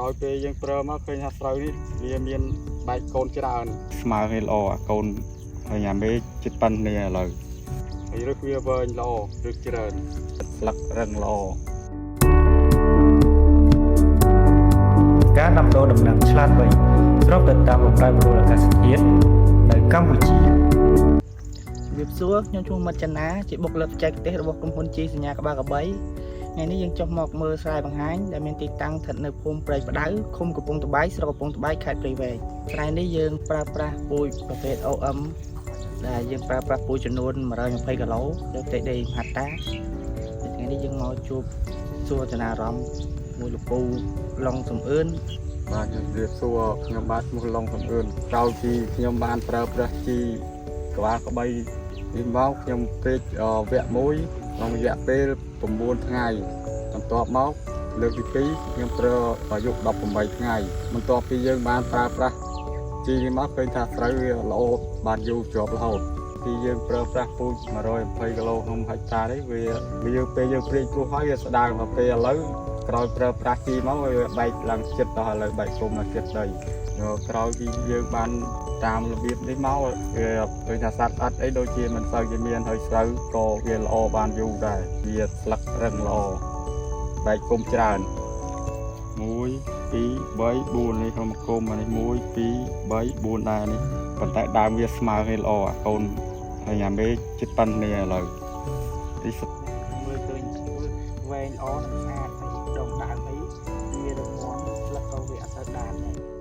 ក្រោយពេលយើងប្រើមកឃើញថាស្រូវនេះវាមានបែកកូនច្រើនស្មើគ្នាល្អកូនហើយញ៉ាំមេចិត្តប៉ិននេះឥឡូវហើយរឹសវាវែងល្អរឹសច្រើនស្លឹករឹងល្អការដាំដុះដំណាំឆ្លាតវៃស្របទៅតាមបម្រែបម្រួលអាកាសធាតុនៅកម្ពុជាជំរាបសួរខ្ញុំឈ្មោះមិត្តចនាជាបុគ្គលិកបច្ចេកទេសរបស់ក្រុមហ៊ុនជីសញ្ញាក្បាលក្របីថ្ងៃនេះយើងចុះមកមើលស្រែបង្ហាញដែលមានទីតាំងស្ថិតនៅភូមិព្រែកផ្ដៅឃុំកំពង់ត្បៃស្រុកកំពង់ត្បៃខេត្តព្រៃវែងស្រែនេះយើងប្រើប្រាស់ពូជប្រភេទ OM ដែលយើងប្រើប្រាស់ពូជចំនួន120គីឡូលើផ្ទៃដីមហត្តាថ្ងៃនេះយើងមកជួបសួរចំណារអារម្មណ៍មួយលពូឡុងសំអឿនបាទជំរាបសួរខ្ញុំបាទឈ្មោះឡុងសំអឿនក្រោយពីខ្ញុំបានប្រើប្រាស់ជីក្បាលក្បីនេះមកខ្ញុំពេកវគ្គ1ក្នុងរយៈពេល9ថ្ងៃបន្ទាប់មកលើកទី2ខ្ញុំប្រើអាយុ18ថ្ងៃបន្ទាប់ពីយើងបានប្រើប្រាស់ជីនេះមកឃើញថាស្រូវវាល្អបានយូរជាប់រហូតពីយើងប្រើប្រាស់ពូជ120គីឡូក្នុងហិកតានេះវាយើងពេលយើងព្រៀងព្រោះហើយវាស្ដាងមកពេលឥឡូវក្រោយប្រើប្រាស់ជីមកវាបែកឡើងចិត្តដល់ឥឡូវបែកគុំមកចិត្តដីក្រោយពីយើងបានតាមរបៀបនេះមកវាឃើញថាសត្វអត់អីដូចជាមិនសូវជាមានហើយស្រូវក៏វាល្អបានយូរដែរវាស្លឹករឹងល្អបែកគុំច្រើន1 2 3 4នេះក្នុងគុំអានេះ1 2 3 4ដែរនេះប៉ុន្តែដើមវាស្មើគ្នាល្អអាកូនហើយញ៉ាំមេចិត្តប៉ិននេះឥឡូវនេះមើលឃើញវែងល្អស្អាតហើយដងដើមអីវារឹងមាំស្លឹកក៏វាអត់ទៅដានដែរ